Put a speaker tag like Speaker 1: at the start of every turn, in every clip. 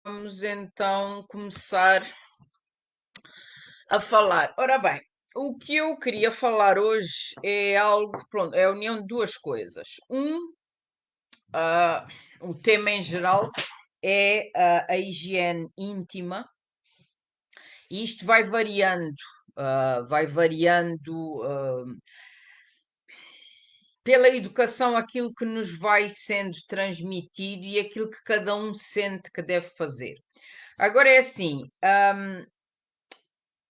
Speaker 1: Vamos então começar a falar. Ora bem, o que eu queria falar hoje é algo, pronto, é a união de duas coisas. Ah, o tema em geral é a higiene íntima, e isto vai variando pela educação, aquilo que nos vai sendo transmitido e aquilo que cada um sente que deve fazer. Agora é assim,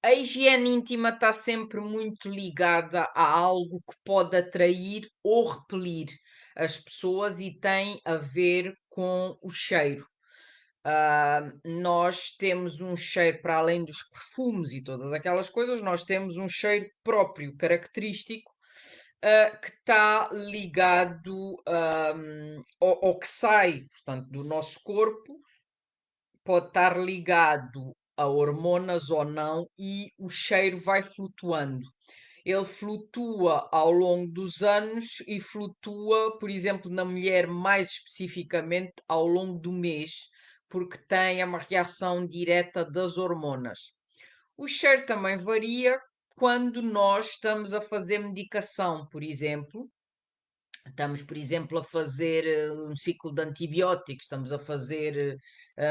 Speaker 1: a higiene íntima está sempre muito ligada a algo que pode atrair ou repelir as pessoas e tem a ver com o cheiro. Nós temos um cheiro, para além dos perfumes e todas aquelas coisas, nós temos um cheiro próprio, característico, que está ligado, ao que sai, portanto, do nosso corpo, pode estar ligado a hormonas ou não, e o cheiro vai flutuando. Ele flutua ao longo dos anos e flutua, por exemplo, na mulher mais especificamente ao longo do mês, porque tem uma reação direta das hormonas. O cheiro também varia quando nós estamos a fazer medicação, por exemplo. Estamos, por exemplo, a fazer um ciclo de antibióticos, estamos a fazer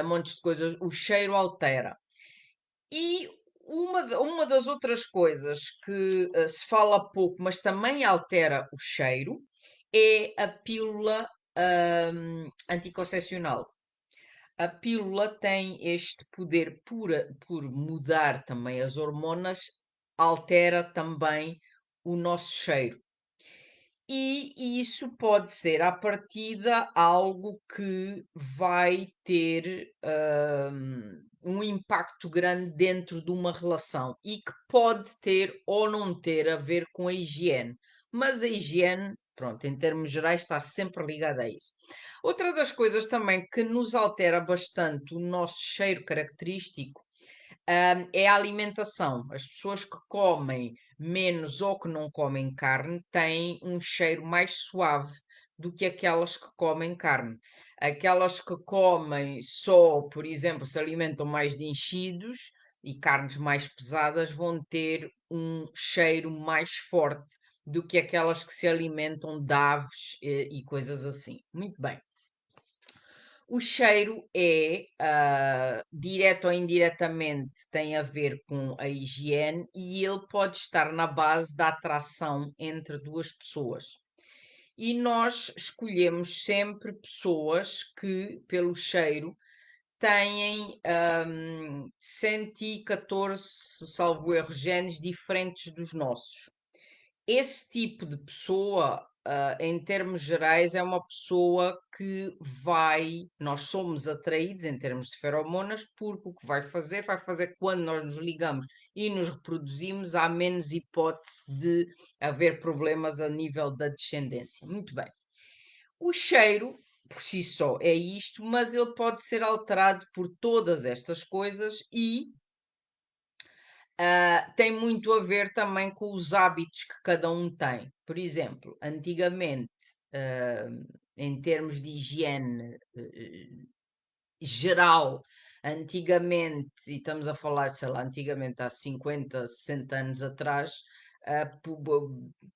Speaker 1: montes de coisas, o cheiro altera. E uma das outras coisas que se fala pouco, mas também altera o cheiro, é a pílula anticoncepcional. A pílula tem este poder por mudar também as hormonas, altera também o nosso cheiro. E isso pode ser, à partida, algo que vai ter um impacto grande dentro de uma relação e que pode ter ou não ter a ver com a higiene. Mas a higiene, pronto, em termos gerais, está sempre ligada a isso. Outra das coisas também que nos altera bastante o nosso cheiro característico, é a alimentação. As pessoas que comem menos ou que não comem carne têm um cheiro mais suave do que aquelas que comem carne. Aquelas que comem só, por exemplo, se alimentam mais de enchidos e carnes mais pesadas vão ter um cheiro mais forte do que aquelas que se alimentam de aves e coisas assim. Muito bem. O cheiro é, direto ou indiretamente, tem a ver com a higiene e ele pode estar na base da atração entre duas pessoas. E nós escolhemos sempre pessoas que, pelo cheiro, têm 114, salvo erro, genes diferentes dos nossos. Esse tipo de pessoa, em termos gerais, é uma pessoa que nós somos atraídos em termos de feromonas, porque o que vai fazer que quando nós nos ligamos e nos reproduzimos, há menos hipótese de haver problemas a nível da descendência. Muito bem. O cheiro, por si só, é isto, mas ele pode ser alterado por todas estas coisas e tem muito a ver também com os hábitos que cada um tem. Por exemplo, antigamente, ah, em termos de higiene geral, antigamente, e estamos a falar, sei lá, antigamente há 50, 60 anos atrás,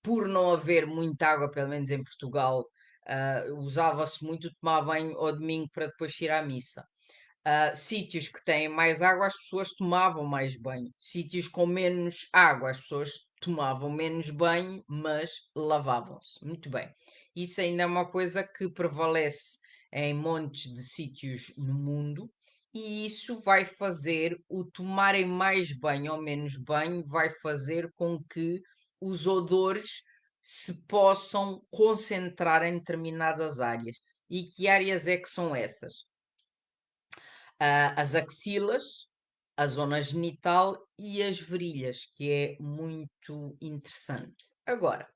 Speaker 1: por não haver muita água, pelo menos em Portugal, usava-se muito tomar banho ao domingo para depois ir à missa. Sítios que têm mais água, as pessoas tomavam mais banho. Sítios com menos água, as pessoas tomavam menos banho, mas lavavam-se. Muito bem. Isso ainda é uma coisa que prevalece em montes de sítios no mundo, e isso vai fazer o tomarem mais banho ou menos banho, vai fazer com que os odores se possam concentrar em determinadas áreas. E que áreas é que são essas? As axilas, a zona genital e as virilhas, que é muito interessante. Agora,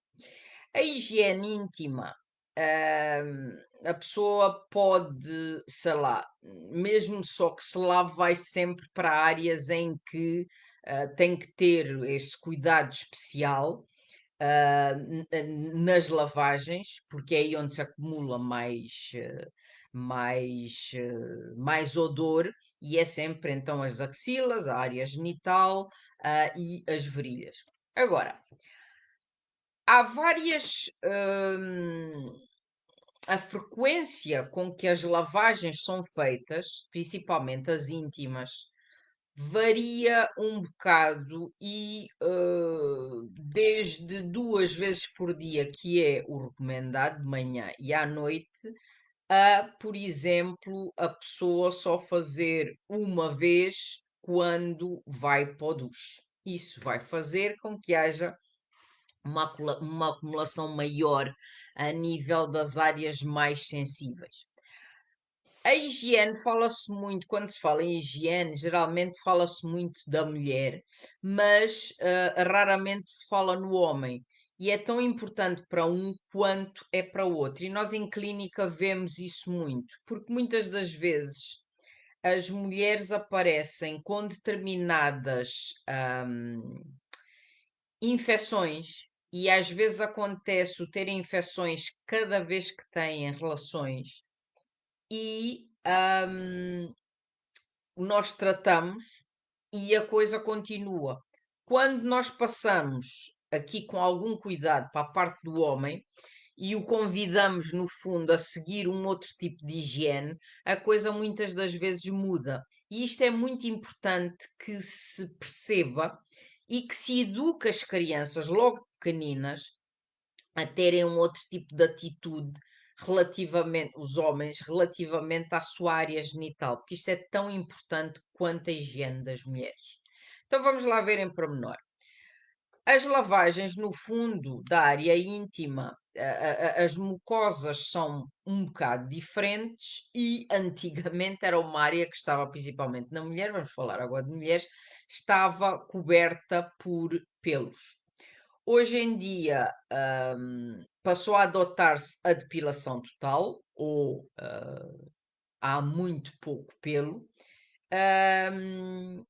Speaker 1: a higiene íntima, a pessoa pode, sei lá, mesmo só que se lave, vai sempre para áreas em que tem que ter esse cuidado especial. Nas lavagens, porque é aí onde se acumula mais mais odor, e é sempre então as axilas, a área genital, e as virilhas. Agora, há várias, a frequência com que as lavagens são feitas, principalmente as íntimas, varia um bocado e, desde 2 vezes por dia, que é o recomendado, de manhã e à noite, a, por exemplo, a pessoa só fazer uma vez quando vai para o duche. Isso vai fazer com que haja uma acumulação maior a nível das áreas mais sensíveis. A higiene fala-se muito, quando se fala em higiene, geralmente fala-se muito da mulher, mas raramente se fala no homem. E é tão importante para um quanto é para o outro. E nós em clínica vemos isso muito, porque muitas das vezes as mulheres aparecem com determinadas infecções, e às vezes acontece o terem infecções cada vez que têm relações, e nós tratamos e a coisa continua. Quando nós passamos aqui com algum cuidado para a parte do homem e o convidamos, no fundo, a seguir um outro tipo de higiene, a coisa muitas das vezes muda. E isto é muito importante que se perceba e que se eduque as crianças logo pequeninas a terem um outro tipo de atitude relativamente, os homens, relativamente à sua área genital, porque isto é tão importante quanto a higiene das mulheres. Então vamos lá ver em pormenor. As lavagens, no fundo da área íntima, as mucosas são um bocado diferentes e antigamente era uma área que estava principalmente na mulher, vamos falar agora de mulheres, estava coberta por pelos. Hoje em dia, passou a adotar-se a depilação total, ou há muito pouco pelo.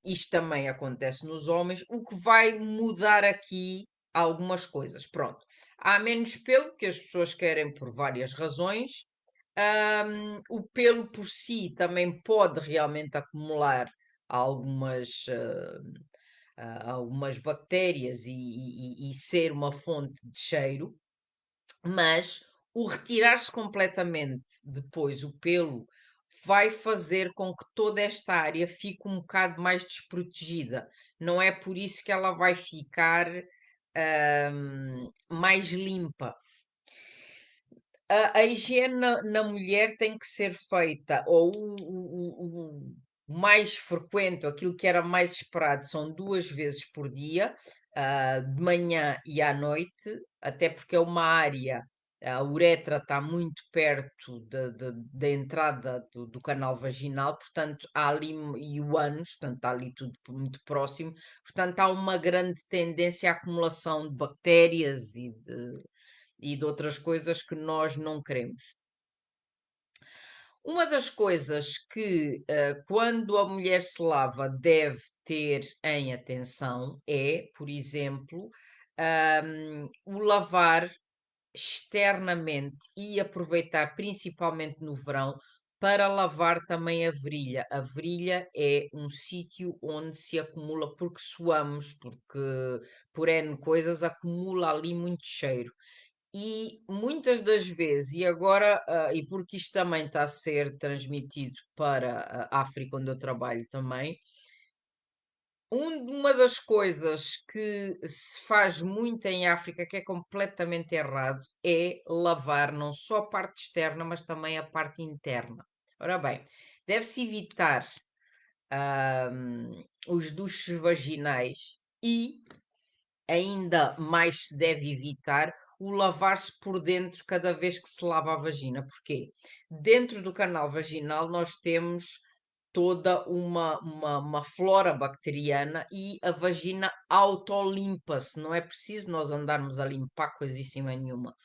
Speaker 1: Isto também acontece nos homens, o que vai mudar aqui algumas coisas. Pronto, há menos pelo, que as pessoas querem por várias razões. O pelo por si também pode realmente acumular algumas, algumas bactérias e ser uma fonte de cheiro, mas o retirar-se completamente depois o pelo vai fazer com que toda esta área fique um bocado mais desprotegida. Não é por isso que ela vai ficar mais limpa. A higiene na mulher tem que ser feita, ou o mais frequente, aquilo que era mais esperado, são 2 vezes por dia, de manhã e à noite, até porque é uma área, a uretra está muito perto da entrada do canal vaginal, portanto, há ali, e o ânus, portanto, está ali tudo muito próximo, portanto, há uma grande tendência à acumulação de bactérias e de outras coisas que nós não queremos. Uma das coisas que, quando a mulher se lava, deve ter em atenção é, por exemplo, o lavar externamente e aproveitar principalmente no verão para lavar também a virilha. A virilha é um sítio onde se acumula, porque suamos, porque por N coisas, acumula ali muito cheiro. E muitas das vezes, e agora, e porque isto também está a ser transmitido para a África, onde eu trabalho também, uma das coisas que se faz muito em África, que é completamente errado, é lavar não só a parte externa, mas também a parte interna. Ora bem, deve-se evitar os duches vaginais e ainda mais se deve evitar o lavar-se por dentro cada vez que se lava a vagina. Porquê? Dentro do canal vaginal nós temos toda uma flora bacteriana e a vagina autolimpa-se, não é preciso nós andarmos a limpar coisíssima nenhuma.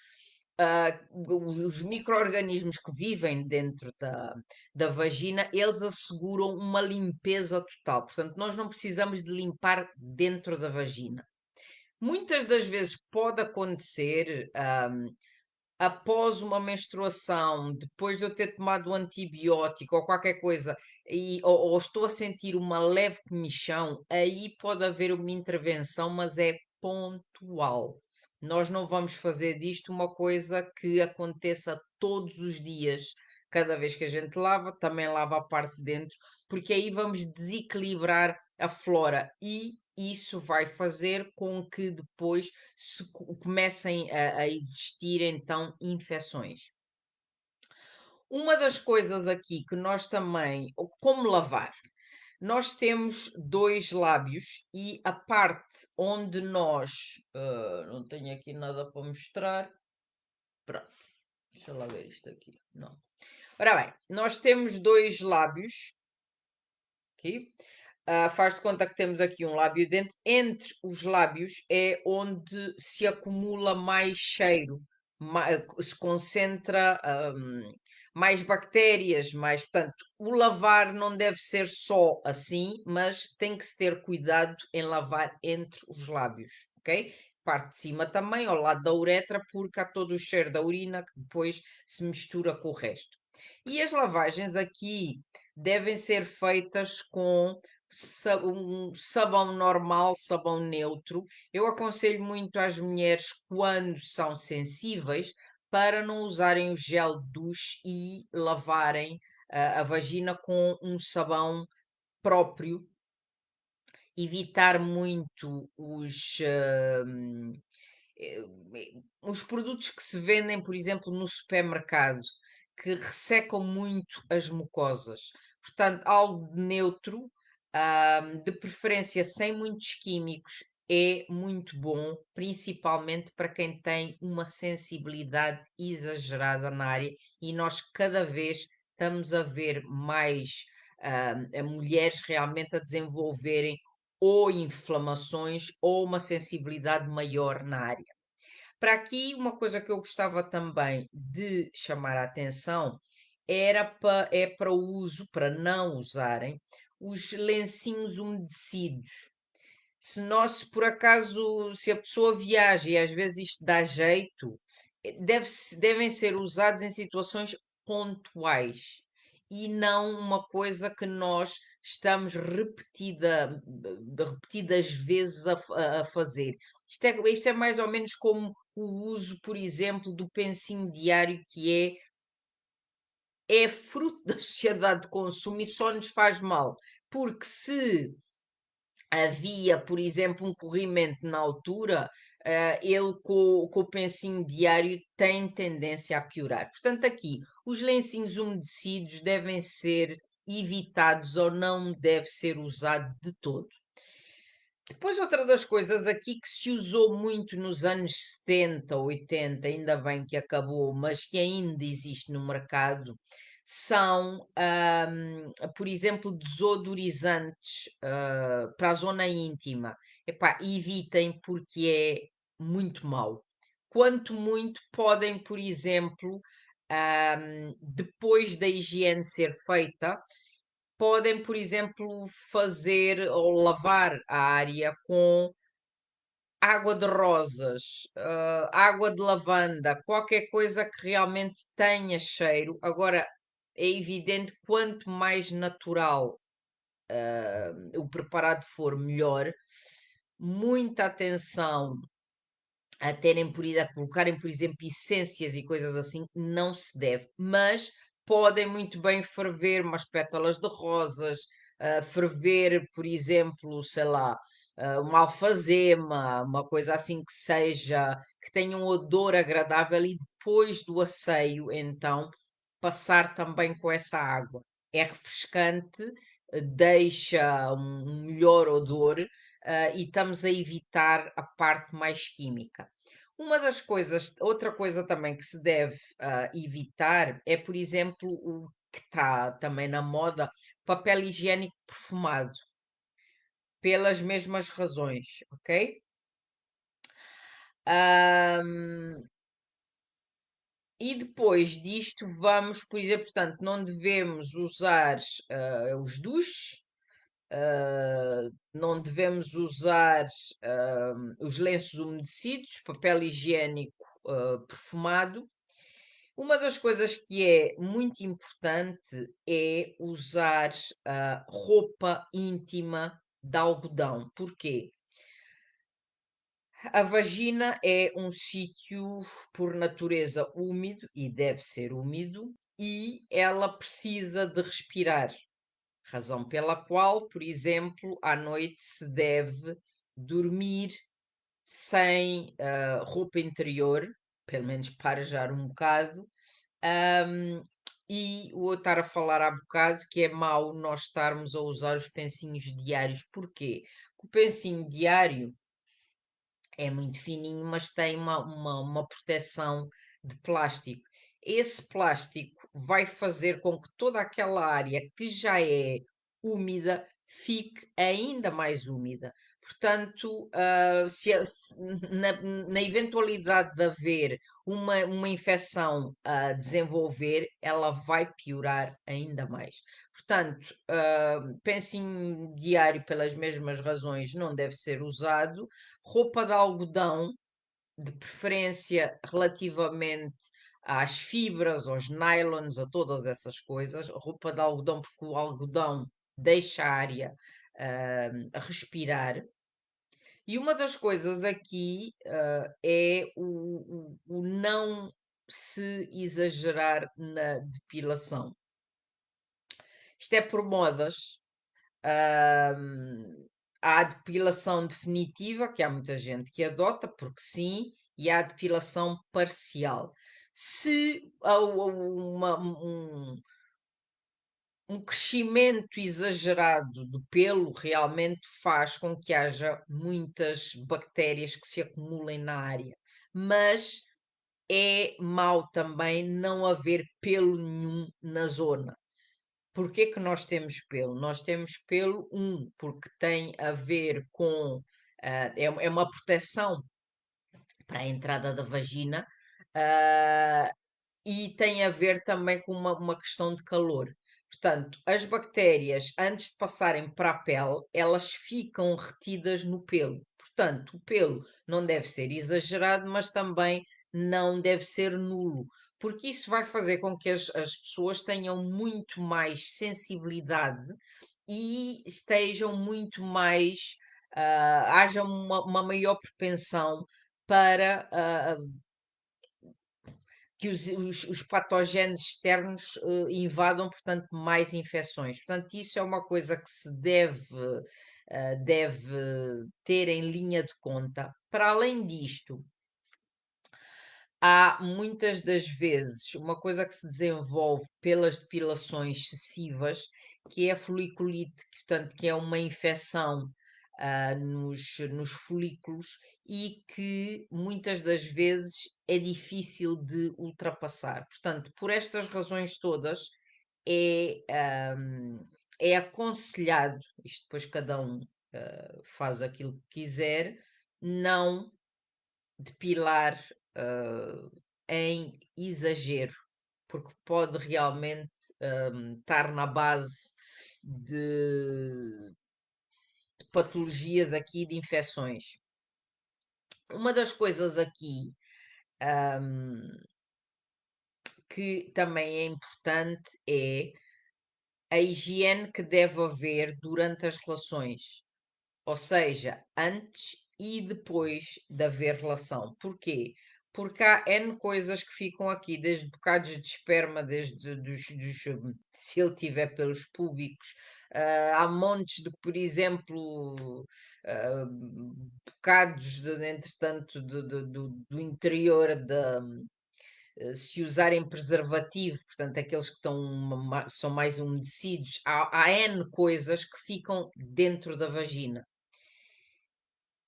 Speaker 1: Os micro-organismos que vivem dentro da vagina, eles asseguram uma limpeza total. Portanto, nós não precisamos de limpar dentro da vagina. Muitas das vezes pode acontecer, após uma menstruação, depois de eu ter tomado um antibiótico ou qualquer coisa, ou estou a sentir uma leve comichão, aí pode haver uma intervenção, mas é pontual. Nós não vamos fazer disto uma coisa que aconteça todos os dias. Cada vez que a gente lava, também lava a parte de dentro, porque aí vamos desequilibrar a flora e isso vai fazer com que depois comecem a existir então infecções. Uma das coisas aqui que nós também, como lavar? Nós temos dois lábios e a parte onde nós, não tenho aqui nada para mostrar, pronto, deixa lá ver isto aqui, não. Ora bem, nós temos dois lábios, aqui. Faz de conta que temos aqui um lábio dentro. Entre os lábios é onde se acumula mais cheiro, se concentra mais bactérias, mais. Portanto, o lavar não deve ser só assim, mas tem que se ter cuidado em lavar entre os lábios, ok? Parte de cima também, ao lado da uretra, porque há todo o cheiro da urina que depois se mistura com o resto. E as lavagens aqui devem ser feitas com um sabão normal, sabão neutro. Eu aconselho muito às mulheres quando são sensíveis para não usarem o gel de duche e lavarem a vagina com um sabão próprio, evitar muito eh, os produtos que se vendem, por exemplo, no supermercado, que ressecam muito as mucosas. Portanto, algo neutro, de preferência sem muitos químicos, é muito bom, principalmente para quem tem uma sensibilidade exagerada na área, e nós cada vez estamos a ver mais a mulheres realmente a desenvolverem ou inflamações ou uma sensibilidade maior na área. Para aqui, uma coisa que eu gostava também de chamar a atenção é para o uso, para não usarem, os lencinhos umedecidos. Se nós, se por acaso, se a pessoa viaja e às vezes isto dá jeito, devem ser usados em situações pontuais e não uma coisa que nós estamos repetidas vezes a fazer. Isto é mais ou menos como o uso, por exemplo, do pensinho diário, que é fruto da sociedade de consumo e só nos faz mal. Porque se havia, por exemplo, um corrimento na altura, ele com o pensinho diário tem tendência a piorar. Portanto, aqui, os lencinhos umedecidos devem ser evitados ou não deve ser usado de todo. Depois, outra das coisas aqui que se usou muito nos anos 70, 80, ainda bem que acabou, mas que ainda existe no mercado, são, por exemplo, desodorizantes, para a zona íntima. Epá, evitem porque é muito mau. Quanto muito podem, por exemplo, depois da higiene ser feita, podem, por exemplo, fazer ou lavar a área com água de rosas, água de lavanda, qualquer coisa que realmente tenha cheiro. Agora, é evidente, quanto mais natural, o preparado for, melhor. Muita atenção a colocarem, por exemplo, essências e coisas assim, não se deve. Mas podem muito bem ferver umas pétalas de rosas, ferver, por exemplo, sei lá, uma alfazema, uma coisa assim que tenha um odor agradável e depois do asseio, então, passar também com essa água. É refrescante, deixa um melhor odor, e estamos a evitar a parte mais química. Outra coisa também que se deve evitar é, por exemplo, o que está também na moda, papel higiênico perfumado, pelas mesmas razões, ok? Ahm, e depois disto vamos, por exemplo, portanto, não devemos usar os duches, não devemos usar os lenços umedecidos, papel higiênico perfumado. Uma das coisas que é muito importante é usar, roupa íntima de algodão. Porquê? A vagina é um sítio, por natureza, úmido e deve ser úmido, e ela precisa de respirar. Razão pela qual, por exemplo, à noite se deve dormir sem, roupa interior, pelo menos para arejar um bocado. Hum, e o outro estar a falar há bocado que é mau nós estarmos a usar os pensinhos diários. Porquê? O pensinho diário é muito fininho, mas tem uma proteção de plástico. Esse plástico vai fazer com que toda aquela área que já é úmida fique ainda mais úmida. Portanto, na eventualidade de haver uma infecção a desenvolver, ela vai piorar ainda mais. Portanto, pensinho diário, pelas mesmas razões, não deve ser usado. Roupa de algodão, de preferência relativamente às fibras, aos nylons, a todas essas coisas. Roupa de algodão, porque o algodão deixa a área, a respirar. E uma das coisas aqui, é o não se exagerar na depilação. Isto é por modas. Hum, há a depilação definitiva, que há muita gente que adota, porque sim, e há a depilação parcial. Se há um crescimento exagerado do pelo, realmente faz com que haja muitas bactérias que se acumulem na área. Mas é mau também não haver pelo nenhum na zona. Porquê que nós temos pelo? Nós temos pelo, porque tem a ver com, é uma proteção para a entrada da vagina, ah, e tem a ver também com uma questão de calor. Portanto, as bactérias, antes de passarem para a pele, elas ficam retidas no pelo. Portanto, o pelo não deve ser exagerado, mas também não deve ser nulo, porque isso vai fazer com que as pessoas tenham muito mais sensibilidade e estejam muito mais. Haja uma maior propensão para que os patógenos externos invadam, portanto, mais infecções. Portanto, isso é uma coisa que se deve ter em linha de conta. Para além disto, há muitas das vezes uma coisa que se desenvolve pelas depilações excessivas, que é a foliculite, portanto, que é uma infecção nos folículos e que muitas das vezes é difícil de ultrapassar. Portanto, por estas razões todas, é, é aconselhado, isto depois cada um faz aquilo que quiser, não depilar, em exagero, porque pode realmente, estar na base de patologias aqui, de infecções. Uma das coisas aqui, hum, que também é importante é a higiene que deve haver durante as relações. Ou seja, antes e depois de haver relação. Porquê? Porque há N coisas que ficam aqui, desde bocados de esperma, desde se ele tiver pelos púbicos, há montes de, por exemplo, ah, bocados, entretanto, do interior da, se usarem preservativo, portanto, aqueles que estão são mais umedecidos, há N coisas que ficam dentro da vagina.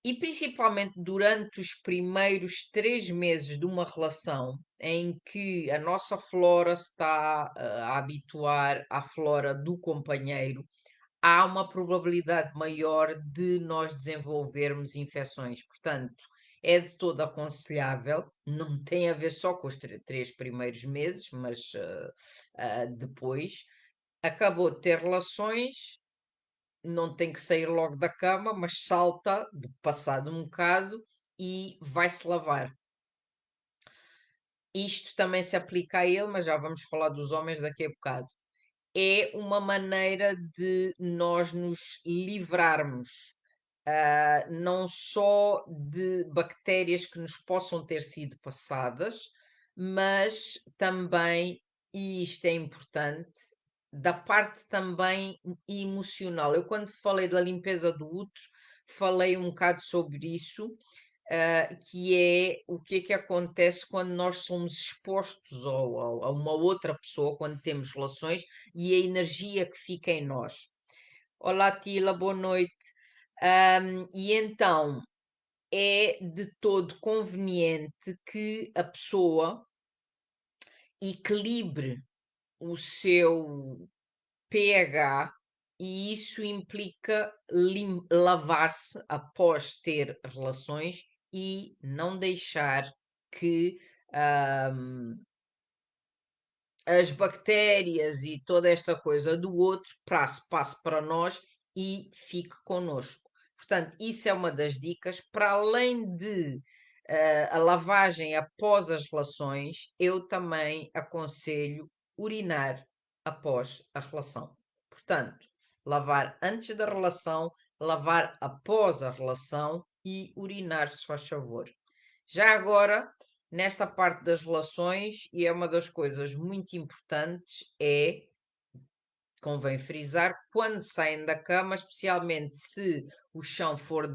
Speaker 1: E principalmente durante os primeiros 3 meses de uma relação, em que a nossa flora se está a habituar à flora do companheiro, há uma probabilidade maior de nós desenvolvermos infecções. Portanto, é de todo aconselhável, não tem a ver só com os 3 primeiros meses, mas depois, acabou de ter relações, não tem que sair logo da cama, mas salta, passado um bocado, e vai-se lavar. isto também se aplica a ele, mas já vamos falar dos homens daqui a bocado. É uma maneira de nós nos livrarmos, não só de bactérias que nos possam ter sido passadas, mas também, e isto é importante, da parte também emocional. Eu, quando falei da limpeza do útero, falei um bocado sobre isso, que é o que é que acontece quando nós somos expostos a uma outra pessoa, quando temos relações, e a energia que fica em nós. Olá, Tila, boa noite. E então é de todo conveniente que a pessoa equilibre o seu pH, e isso implica lavar-se após ter relações e não deixar que hum, as bactérias e toda esta coisa do outro passe para nós e fique connosco. Portanto, isso é uma das dicas. Para além de a lavagem após as relações, eu também aconselho urinar após a relação. Portanto, lavar antes da relação, lavar após a relação e urinar, se faz favor. Já agora, nesta parte das relações, e é uma das coisas muito importantes, convém frisar, quando saem da cama, especialmente se o chão for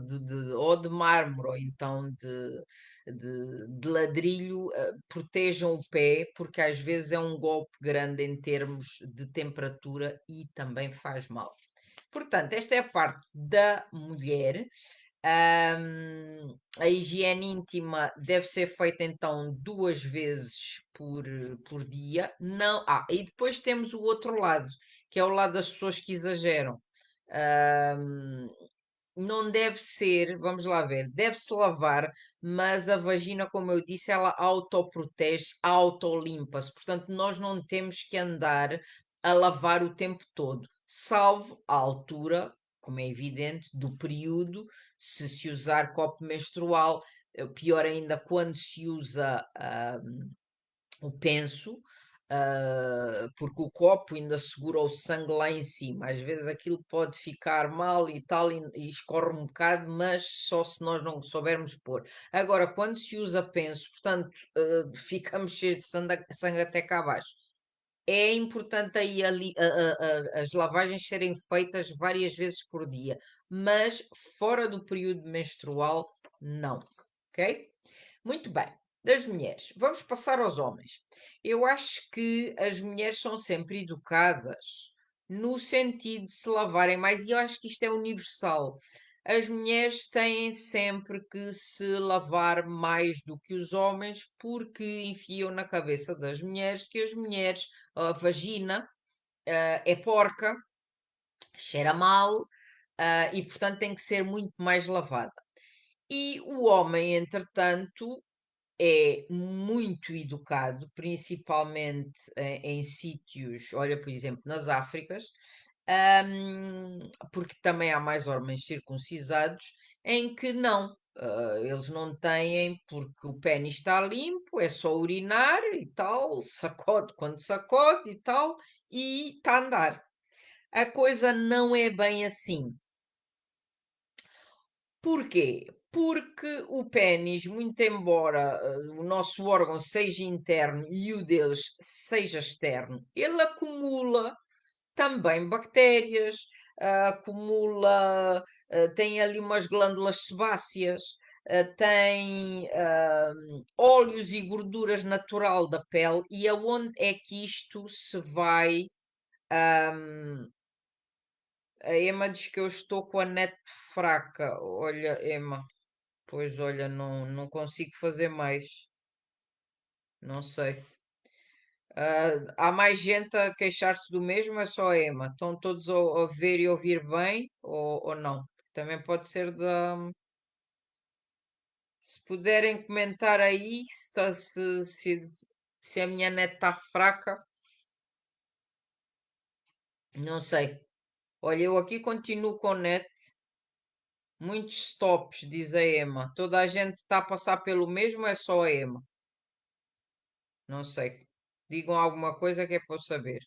Speaker 1: ou de mármore ou então de ladrilho, protejam o pé, porque às vezes é um golpe grande em termos de temperatura e também faz mal. Portanto, esta é a parte da mulher. A higiene íntima deve ser feita então 2 vezes por dia. Não, e depois temos o outro lado, que é o lado das pessoas que exageram. Ahm, não deve ser, vamos lá ver, deve-se lavar, mas a vagina, como eu disse, ela autoprotege, autolimpa-se. Portanto, nós não temos que andar a lavar o tempo todo, salvo a altura, como é evidente, do período, se usar copo menstrual, pior ainda quando se usa o penso, porque o copo ainda segura o sangue lá em cima. Às vezes aquilo pode ficar mal e tal, e escorre um bocado, mas só se nós não soubermos pôr. Agora, quando se usa penso, portanto, ficamos cheios de sangue até cá abaixo. É importante aí as lavagens serem feitas várias vezes por dia, mas fora do período menstrual, não. Ok? Muito bem, das mulheres. Vamos passar aos homens. Eu acho que as mulheres são sempre educadas no sentido de se lavarem mais, e eu acho que isto é universal. As mulheres têm sempre que se lavar mais do que os homens, porque enfiam na cabeça das mulheres que as mulheres, a vagina, é porca, cheira mal, e portanto tem que ser muito mais lavada. E o homem, entretanto, é muito educado, principalmente em sítios, olha, por exemplo, nas Áfricas, porque também há mais homens circuncisados, em que não. Eles não têm, porque o pênis está limpo, é só urinar e tal, sacode quando sacode e tal, e está a andar. A coisa não é bem assim. Porquê? Porque o pénis, muito embora o nosso órgão seja interno e o deles seja externo, ele acumula também bactérias, acumula, tem ali umas glândulas sebáceas, tem óleos e gorduras natural da pele, e aonde é que isto se vai? ahm, a Emma diz que eu estou com a net fraca. Olha, Emma. Pois olha, não consigo fazer mais. Não sei. Há mais gente a queixar-se do mesmo, é só a Emma. Estão todos a ver e ouvir bem ou não? Também pode ser da. Se puderem comentar aí se a minha net está fraca, não sei. Olha, eu aqui continuo com net. Muitos stops, diz a Emma. Toda a gente está a passar pelo mesmo, é só a Emma. Não sei. Digam alguma coisa que é para eu saber.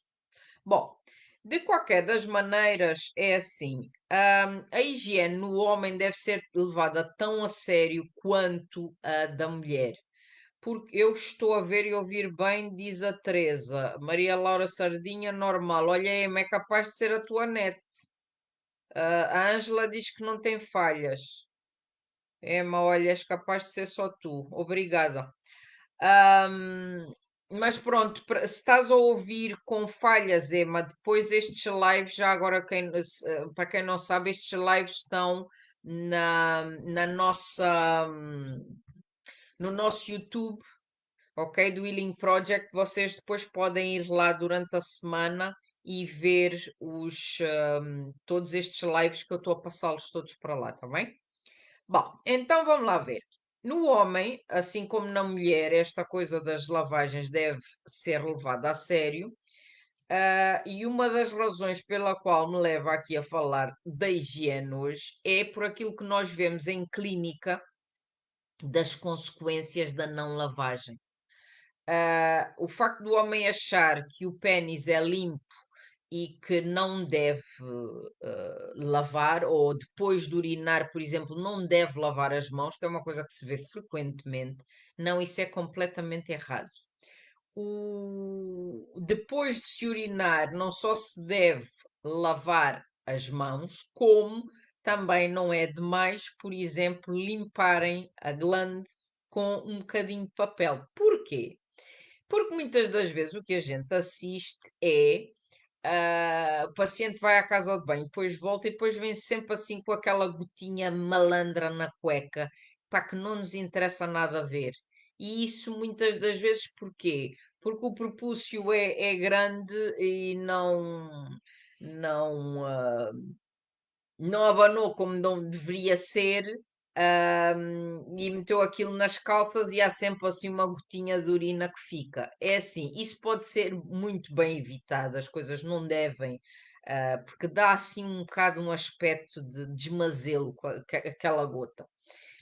Speaker 1: Bom, de qualquer das maneiras, é assim. A higiene no homem deve ser levada tão a sério quanto a da mulher. Porque eu estou a ver e ouvir bem, diz a Teresa. Maria Laura Sardinha, normal. Olha, Emma, é capaz de ser a tua net. A Ângela diz que não tem falhas. Emma, olha, és capaz de ser só tu. Obrigada. Ahm, mas pronto, se estás a ouvir com falhas, Emma, depois estes lives, já agora para quem não sabe, estes lives estão na nossa, no nosso YouTube, ok? Do Healing Project. Vocês depois podem ir lá durante a semana e ver todos estes lives que eu estou a passá-los todos para lá, tá bem? Bom, então vamos lá ver. No homem, assim como na mulher, esta coisa das lavagens deve ser levada a sério. E uma das razões pela qual me leva aqui a falar da higiene hoje é por aquilo que nós vemos em clínica das consequências da não lavagem. O facto do homem achar que o pênis é limpo e que não deve lavar, ou depois de urinar, por exemplo, não deve lavar as mãos, que é uma coisa que se vê frequentemente. Não, isso é completamente errado. Depois de se urinar, não só se deve lavar as mãos, como também não é demais, por exemplo, limparem a glande com um bocadinho de papel. Porquê? Porque muitas das vezes o que a gente assiste é o paciente vai à casa de banho, depois volta e depois vem sempre assim com aquela gotinha malandra na cueca, pá, que não nos interessa nada ver. E isso muitas das vezes porquê? Porque o propúcio é grande e não, não abanou como não deveria ser, e meteu aquilo nas calças e há sempre assim uma gotinha de urina que fica. É assim, isso pode ser muito bem evitado, as coisas não devem, porque dá assim um bocado um aspecto de desmazelo com aquela gota.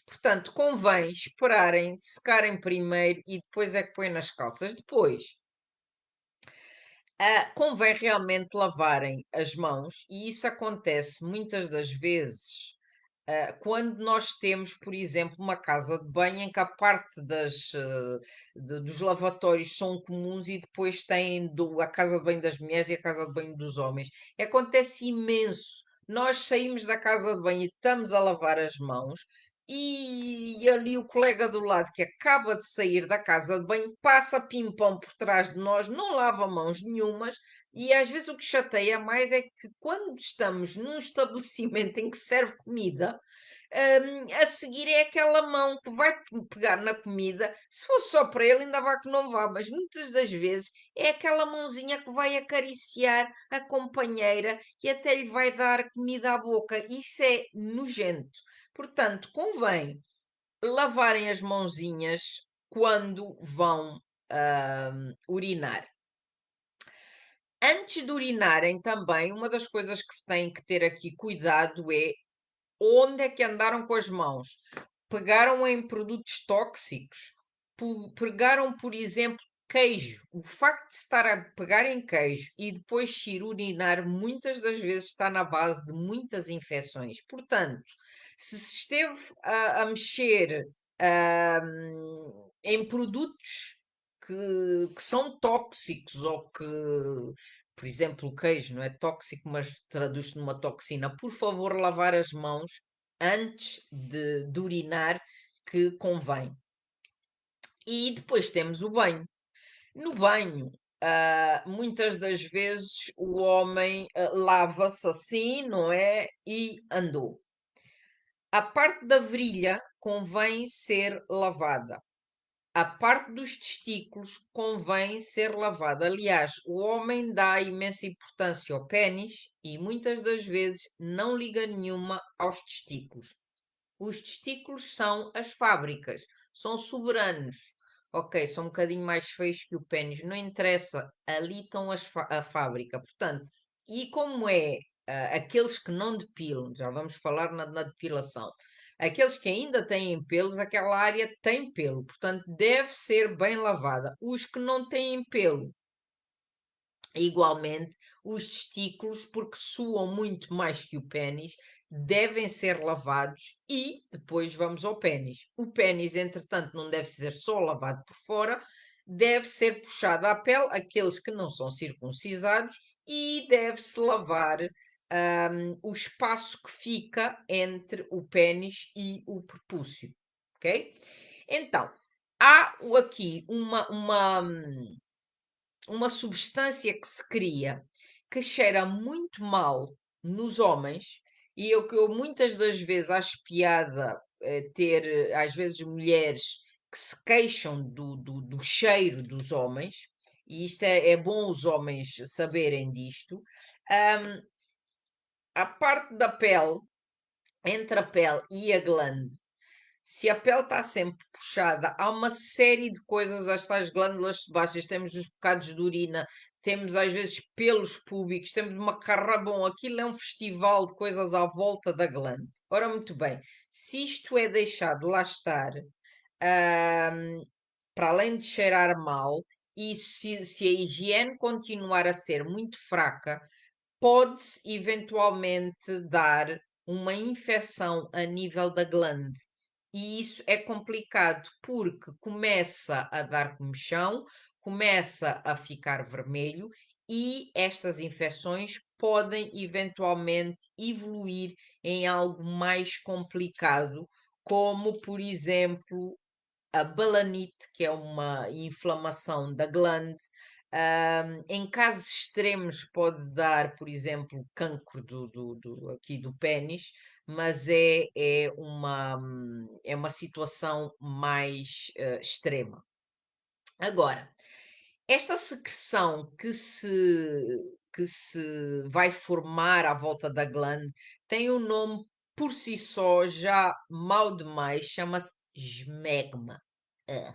Speaker 1: Portanto, convém esperarem, secarem primeiro e depois é que põe nas calças. Depois, convém realmente lavarem as mãos e isso acontece muitas das vezes quando nós temos, por exemplo, uma casa de banho em que a parte dos lavatórios são comuns e depois tem a casa de banho das mulheres e a casa de banho dos homens. Acontece imenso. Nós saímos da casa de banho e estamos a lavar as mãos. E ali o colega do lado que acaba de sair da casa de banho passa pimpão por trás de nós, não lava mãos nenhumas, e às vezes o que chateia mais é que quando estamos num estabelecimento em que serve comida, a seguir é aquela mão que vai pegar na comida. Se fosse só para ele, ainda vá que não vá, mas muitas das vezes é aquela mãozinha que vai acariciar a companheira e até lhe vai dar comida à boca. Isso é nojento. Portanto, convém lavarem as mãozinhas quando vão urinar. Antes de urinarem também, uma das coisas que se tem que ter aqui cuidado é onde é que andaram com as mãos. Pegaram em produtos tóxicos, pegaram, por exemplo, queijo. O facto de estar a pegar em queijo e depois ir urinar, muitas das vezes está na base de muitas infecções. Portanto, se esteve a mexer em produtos que são tóxicos ou que, por exemplo, o queijo não é tóxico, mas traduz-se numa toxina, por favor, lavar as mãos antes de urinar, que convém. E depois temos o banho. No banho, muitas das vezes o homem lava-se assim, não é? E andou. A parte da virilha convém ser lavada. A parte dos testículos convém ser lavada. Aliás, o homem dá imensa importância ao pênis e muitas das vezes não liga nenhuma aos testículos. Os testículos são as fábricas, são soberanos. Ok, são um bocadinho mais feios que o pênis, não interessa, ali estão a fábrica. Portanto, e como é aqueles que não depilam, já vamos falar na depilação. Aqueles que ainda têm pelos, aquela área tem pelo, portanto deve ser bem lavada. Os que não têm pelo, igualmente, os testículos, porque suam muito mais que o pénis, devem ser lavados e depois vamos ao pénis. O pénis, entretanto, não deve ser só lavado por fora, deve ser puxado à pele, aqueles que não são circuncisados, e deve-se lavar o espaço que fica entre o pénis e o prepúcio, ok? Então, há aqui uma substância que se cria que cheira muito mal nos homens, e eu que eu muitas das vezes acho piada ter, às vezes, mulheres que se queixam do cheiro dos homens, e isto é bom os homens saberem disto. A parte da pele, entre a pele e a glande, se a pele está sempre puxada, há uma série de coisas, as tais glândulas sebáceas, temos os bocados de urina, temos às vezes pelos púbicos, temos uma carrabão, aquilo é um festival de coisas à volta da glande. Ora, muito bem, se isto é deixado lá estar, ahm, para além de cheirar mal, e se a higiene continuar a ser muito fraca, pode-se eventualmente dar uma infecção a nível da glande. E isso é complicado porque começa a dar comichão, começa a ficar vermelho e estas infecções podem eventualmente evoluir em algo mais complicado, como por exemplo a balanite, que é uma inflamação da glande. Em casos extremos pode dar, por exemplo, cancro aqui do pénis, mas é uma situação mais extrema. Agora, esta secreção que se vai formar à volta da glande tem um nome por si só já mau demais, chama-se esmegma. Ah.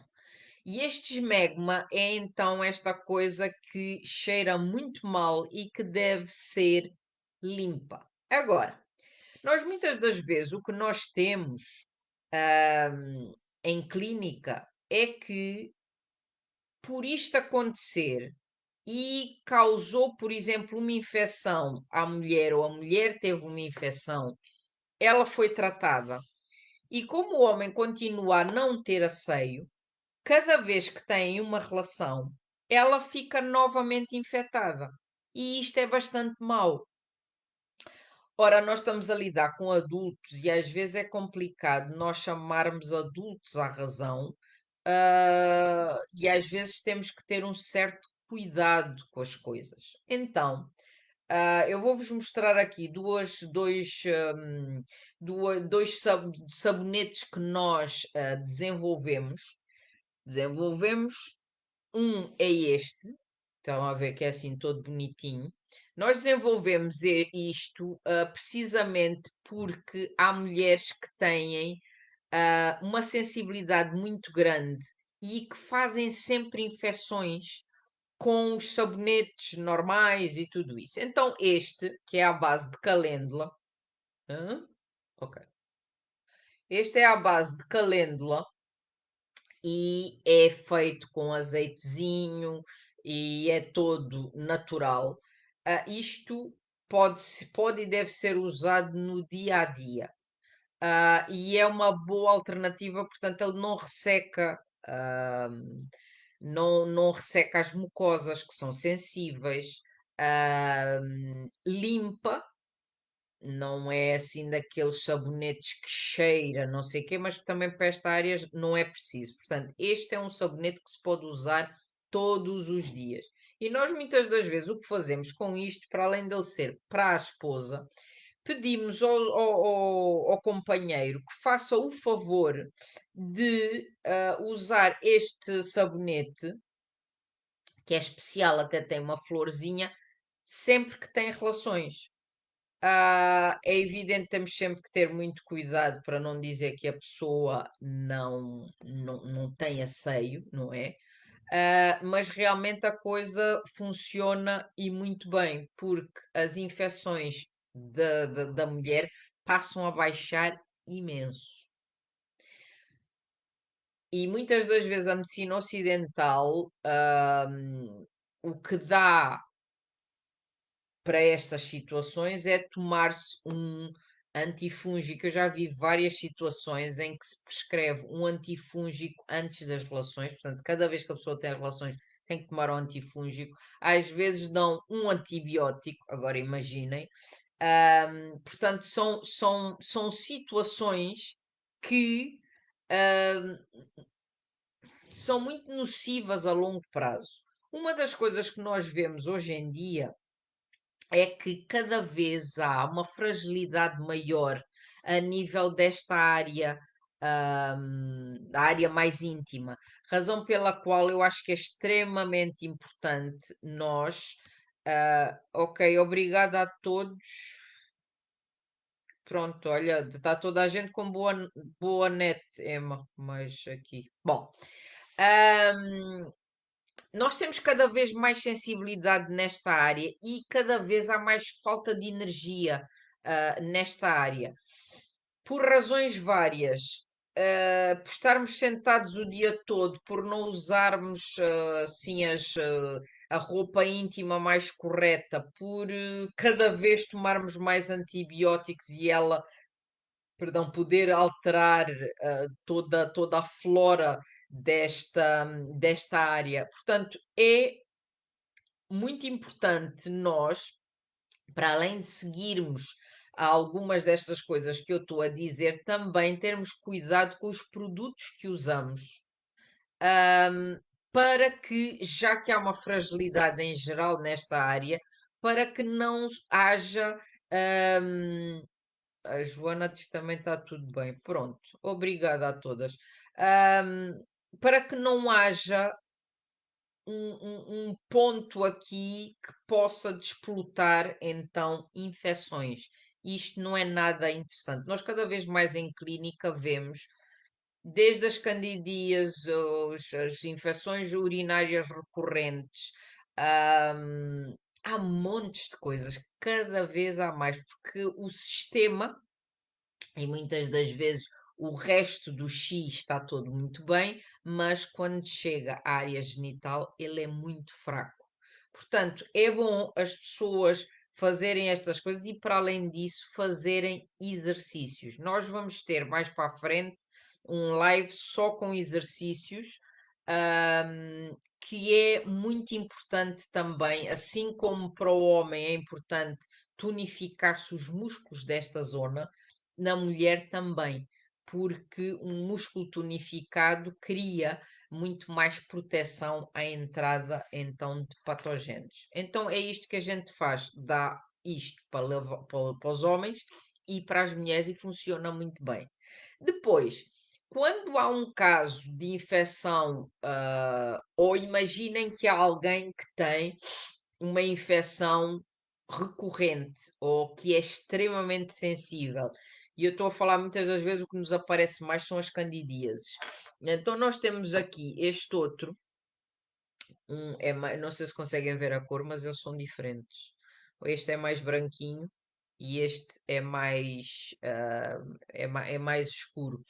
Speaker 1: E este esmegma é então esta coisa que cheira muito mal e que deve ser limpa. Agora, nós muitas das vezes o que nós temos em clínica é que por isto acontecer e causou, por exemplo, uma infecção à mulher ou a mulher teve uma infecção, ela foi tratada. E como o homem continua a não ter asseio, cada vez que têm uma relação, ela fica novamente infectada. E isto é bastante mau. Ora, nós estamos a lidar com adultos e às vezes é complicado nós chamarmos adultos à razão, e às vezes temos que ter um certo cuidado com as coisas. Então, eu vou-vos mostrar aqui dois sabonetes que nós desenvolvemos. Desenvolvemos um é este, estão a ver que é assim todo bonitinho. Nós desenvolvemos isto precisamente porque há mulheres que têm uma sensibilidade muito grande e que fazem sempre infecções com os sabonetes normais e tudo isso. Então, este, que é à base de calêndula, hã? Ok. Este é à base de calêndula e é feito com azeitezinho e é todo natural. Isto pode e deve ser usado no dia a dia. E é uma boa alternativa, portanto, ele não resseca, não resseca as mucosas que são sensíveis, limpa, não é assim daqueles sabonetes que cheira, não sei o quê, mas também para esta área não é preciso. Portanto, este é um sabonete que se pode usar todos os dias. E nós muitas das vezes o que fazemos com isto, para além dele ser para a esposa, pedimos ao companheiro que faça o favor de usar este sabonete, que é especial, até tem uma florzinha, sempre que tem relações. É evidente que temos sempre que ter muito cuidado para não dizer que a pessoa não tem asseio, não é? Mas realmente a coisa funciona e muito bem, porque as infecções da mulher passam a baixar imenso. E muitas das vezes a medicina ocidental, o que dá para estas situações é tomar-se um antifúngico. Eu já vi várias situações em que se prescreve um antifúngico antes das relações, portanto, cada vez que a pessoa tem relações tem que tomar um antifúngico. Às vezes dão um antibiótico, agora imaginem. Portanto, são situações que ahm, são muito nocivas a longo prazo. Uma das coisas que nós vemos hoje em dia é que cada vez há uma fragilidade maior a nível desta área, da área mais íntima. Razão pela qual eu acho que é extremamente importante nós. Ok, obrigada a todos. Pronto, olha, está toda a gente com boa net, Emma, mas aqui. Bom, ahm, nós temos cada vez mais sensibilidade nesta área e cada vez há mais falta de energia, nesta área. Por razões várias. Por estarmos sentados o dia todo, por não usarmos assim a roupa íntima mais correta, por cada vez tomarmos mais antibióticos e ela, perdão, poder alterar toda a flora desta área. Portanto, é muito importante nós, para além de seguirmos algumas destas coisas que eu estou a dizer, também termos cuidado com os produtos que usamos. ahm, para que, já que há uma fragilidade em geral nesta área, para que não haja. ahm, a Joana diz que também está tudo bem. Pronto, obrigada a todas. Ahm, para que não haja um ponto aqui que possa desplotar então infecções. Isto não é nada interessante. Nós cada vez mais em clínica vemos, desde as candidíase, as infecções urinárias recorrentes, há montes de coisas, cada vez há mais, porque o sistema e muitas das vezes o resto do X está todo muito bem, mas quando chega à área genital, ele é muito fraco. Portanto, é bom as pessoas fazerem estas coisas e, para além disso, fazerem exercícios. Nós vamos ter mais para a frente um live só com exercícios, que é muito importante também, assim como para o homem é importante tonificar-se os músculos desta zona, na mulher também, porque um músculo tonificado cria muito mais proteção à entrada então de patógenos. Então é isto que a gente faz, dá isto para os homens e para as mulheres e funciona muito bem. Depois, quando há um caso de infecção, ou imaginem que há alguém que tem uma infecção recorrente ou que é extremamente sensível. E eu estou a falar muitas das vezes o que nos aparece mais são as candidíases. Então nós temos aqui este outro, não sei se conseguem ver a cor, mas eles são diferentes. Este é mais branquinho e este é é mais escuro.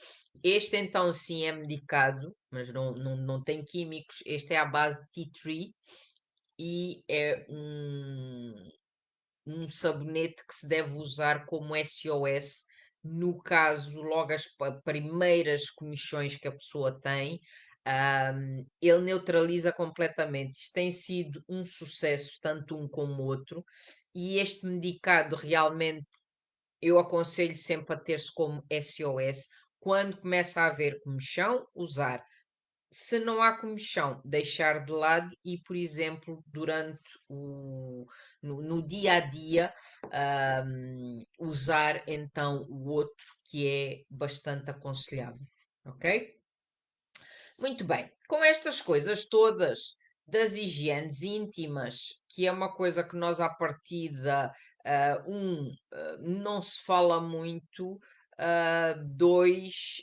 Speaker 1: Este então sim é medicado, mas não tem químicos. Este é à base de tea tree e é um sabonete que se deve usar como SOS, no caso, logo as primeiras comichões que a pessoa tem, ele neutraliza completamente. Isto tem sido um sucesso, tanto um como o outro, e este medicado realmente eu aconselho sempre a ter-se como SOS. Quando começa a haver comichão, usar. Se não há comichão, deixar de lado e, por exemplo, durante no dia a dia, usar então o outro que é bastante aconselhável. Ok? Muito bem. Com estas coisas todas das higienes íntimas, que é uma coisa que nós à partida, não se fala muito, dois,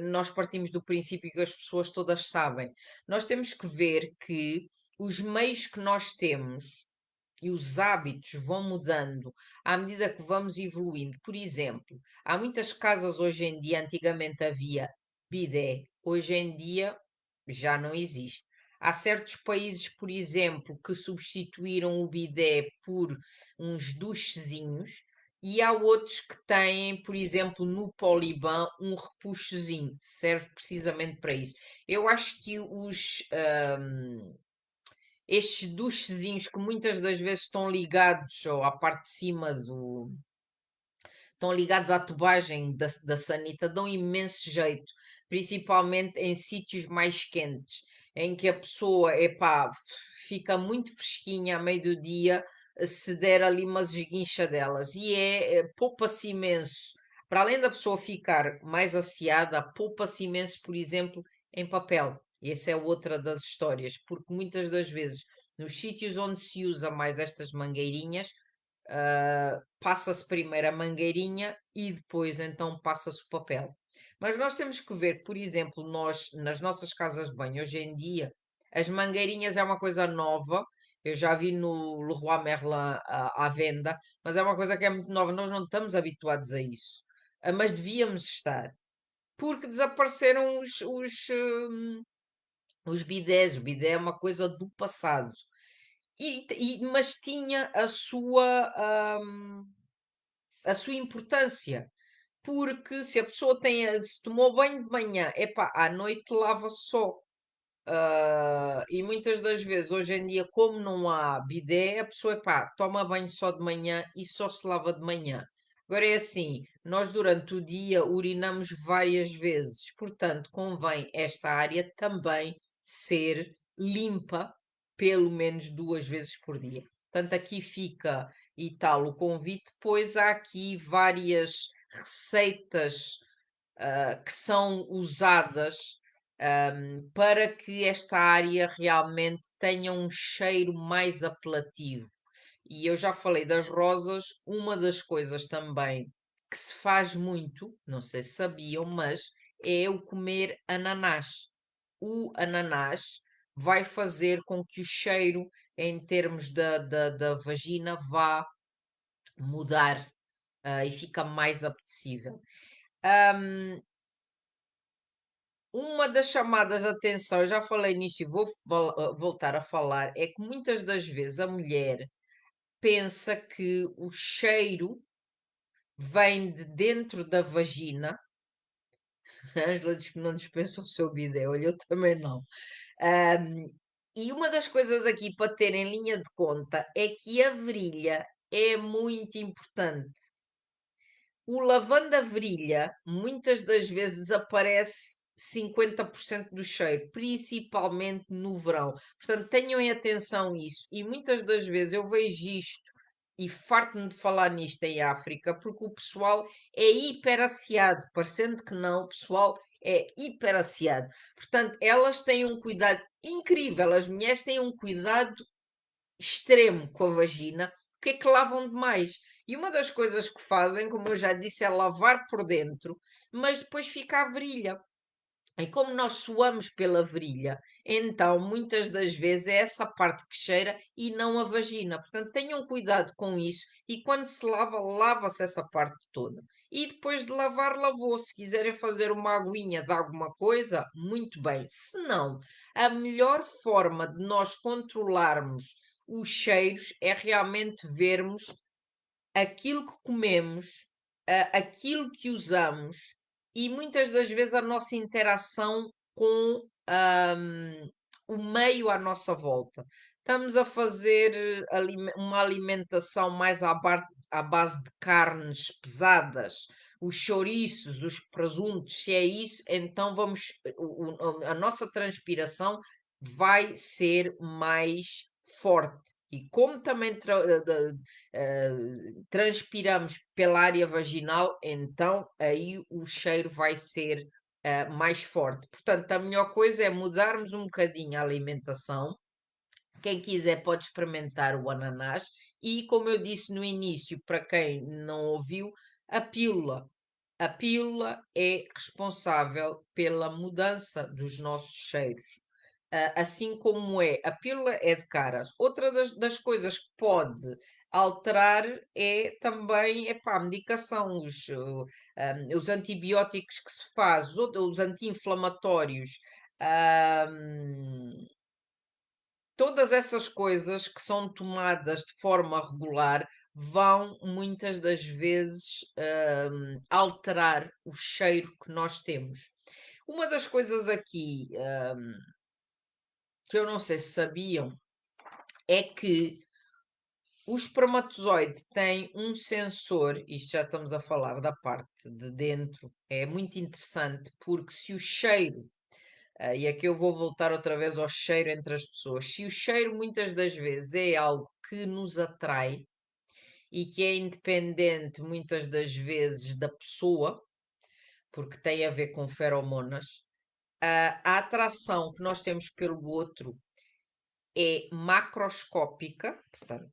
Speaker 1: nós partimos do princípio que as pessoas todas sabem. Nós temos que ver que os meios que nós temos e os hábitos vão mudando à medida que vamos evoluindo. Por exemplo, há muitas casas hoje em dia, antigamente havia bidé, hoje em dia já não existe. Há certos países, por exemplo, que substituíram o bidé por uns duchezinhos, e há outros que têm, por exemplo, no Poliban, um repuxozinho, serve precisamente para isso. Eu acho que estes duchezinhos que muitas das vezes estão ligados ou à parte de cima estão ligados à tubagem da sanita, dão imenso jeito, principalmente em sítios mais quentes, em que a pessoa, epá, fica muito fresquinha a meio do dia, se der ali umas esguinchadelas, e poupa-se imenso. Para além da pessoa ficar mais asseada, poupa-se imenso, por exemplo, em papel. Essa é outra das histórias, porque muitas das vezes, nos sítios onde se usa mais estas mangueirinhas, passa-se primeiro a mangueirinha e depois então passa-se o papel. Mas nós temos que ver, por exemplo, nós nas nossas casas de banho hoje em dia, as mangueirinhas é uma coisa nova. Eu já vi no Leroy Merlin à venda, mas é uma coisa que é muito nova. Nós não estamos habituados a isso. Mas devíamos estar, porque desapareceram os bidés. O bidé é uma coisa do passado. Mas tinha a sua importância, porque se a pessoa se tomou banho de manhã, epá, à noite lava só. E muitas das vezes, hoje em dia, como não há bidé, a pessoa, epá, toma banho só de manhã e só se lava de manhã. Agora é assim, nós durante o dia urinamos várias vezes, portanto, convém esta área também ser limpa pelo menos 2 vezes por dia. Portanto, aqui fica e tal o convite, pois há aqui várias receitas que são usadas para que esta área realmente tenha um cheiro mais apelativo. E eu já falei das rosas, uma das coisas também que se faz muito, não sei se sabiam, mas é o comer ananás. O ananás vai fazer com que o cheiro, em termos da vagina, vá mudar, e fica mais apetecível. Hum, Uma das chamadas de atenção, eu já falei nisto e vou voltar a falar, é que muitas das vezes a mulher pensa que o cheiro vem de dentro da vagina. A Ângela diz que não dispensa o seu bidé, olha, eu também não. Ahm, e uma das coisas aqui para ter em linha de conta é que a virilha é muito importante. O lavanda-virilha muitas das vezes aparece 50% do cheiro, principalmente no verão. Portanto, tenham em atenção isso. E muitas das vezes eu vejo isto e farto-me de falar nisto em África, porque o pessoal é hiperaciado, parecendo que não, o pessoal é hiperaciado. Portanto, elas têm um cuidado incrível, as mulheres têm um cuidado extremo com a vagina, porque é que lavam demais. E uma das coisas que fazem, como eu já disse, é lavar por dentro, mas depois fica a virilha. E como nós suamos pela virilha, então muitas das vezes é essa parte que cheira e não a vagina. Portanto, tenham cuidado com isso e quando se lava, lava-se essa parte toda. E depois de lavar, lavou. Se quiserem fazer uma aguinha de alguma coisa, muito bem. Se não, a melhor forma de nós controlarmos os cheiros é realmente vermos aquilo que comemos, aquilo que usamos e muitas das vezes a nossa interação com o meio à nossa volta. Estamos a fazer uma alimentação mais à base de carnes pesadas, os chouriços, os presuntos, se é isso, então a nossa transpiração vai ser mais forte. E como também transpiramos pela área vaginal, então aí o cheiro vai ser mais forte. Portanto, a melhor coisa é mudarmos um bocadinho a alimentação. Quem quiser pode experimentar o ananás e, como eu disse no início, para quem não ouviu, a pílula. A pílula é responsável pela mudança dos nossos cheiros. assim como é a pílula é de caras. Outra das coisas que pode alterar é também, epá, a medicação, os antibióticos que se faz, os anti-inflamatórios, hum, todas essas coisas que são tomadas de forma regular vão muitas das vezes, alterar o cheiro que nós temos. Uma das coisas aqui, que eu não sei se sabiam, é que o espermatozoide tem um sensor, isto já estamos a falar da parte de dentro, é muito interessante porque se o cheiro, e aqui eu vou voltar outra vez ao cheiro entre as pessoas, se o cheiro muitas das vezes é algo que nos atrai e que é independente muitas das vezes da pessoa, porque tem a ver com feromonas, a atração que nós temos pelo outro é macroscópica, portanto,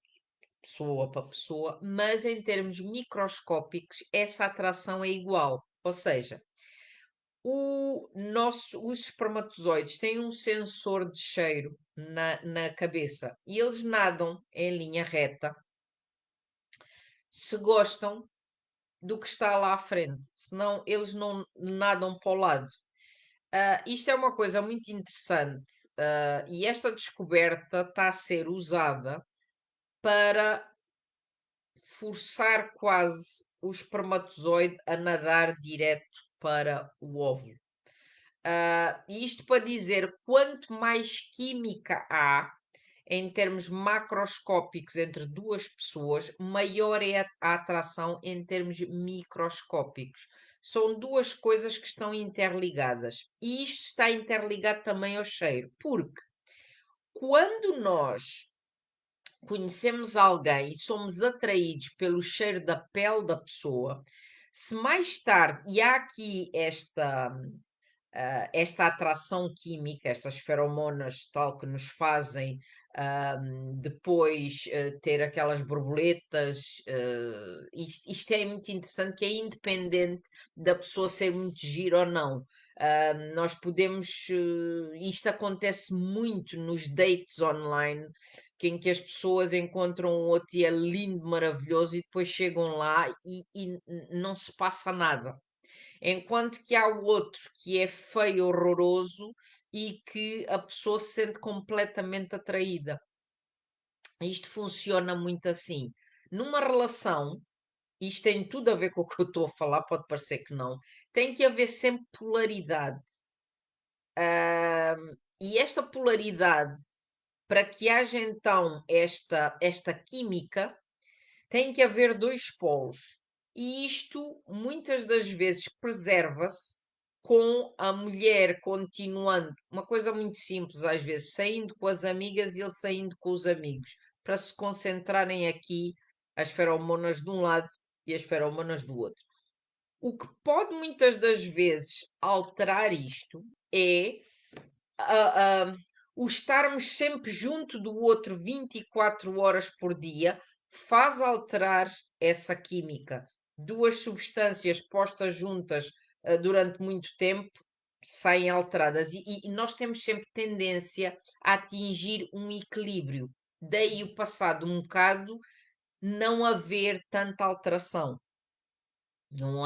Speaker 1: pessoa para pessoa, mas em termos microscópicos, essa atração é igual. Ou seja, os espermatozoides têm um sensor de cheiro na cabeça e eles nadam em linha reta se gostam do que está lá à frente, senão eles não nadam para o lado. Isto é uma coisa muito interessante, e esta descoberta está a ser usada para forçar quase o espermatozoide a nadar direto para o óvulo. E isto para dizer, quanto mais química há, em termos macroscópicos entre duas pessoas, maior é a atração em termos microscópicos. São duas coisas que estão interligadas. E isto está interligado também ao cheiro, porque quando nós conhecemos alguém e somos atraídos pelo cheiro da pele da pessoa, se mais tarde, e há aqui esta atração química, estas feromonas tal que nos fazem depois ter aquelas borboletas. Isto é muito interessante, que é independente da pessoa ser muito gira ou não. Nós podemos. Isto acontece muito nos dates online, em que as pessoas encontram um outro e é lindo, maravilhoso, e depois chegam lá e não se passa nada. Enquanto que há o outro que é feio, horroroso e que a pessoa se sente completamente atraída. Isto funciona muito assim. Numa relação, isto tem tudo a ver com o que eu estou a falar, pode parecer que não, tem que haver sempre polaridade. E esta polaridade, para que haja então esta química, tem que haver dois polos. E isto muitas das vezes preserva-se com a mulher continuando, uma coisa muito simples às vezes, saindo com as amigas e ele saindo com os amigos, para se concentrarem aqui as feromonas de um lado e as feromonas do outro. O que pode muitas das vezes alterar isto é a- a- o estarmos sempre junto do outro 24 horas por dia faz alterar essa química. Duas substâncias postas juntas durante muito tempo saem alteradas e nós temos sempre tendência a atingir um equilíbrio. Daí o passado um bocado não haver tanta alteração. Não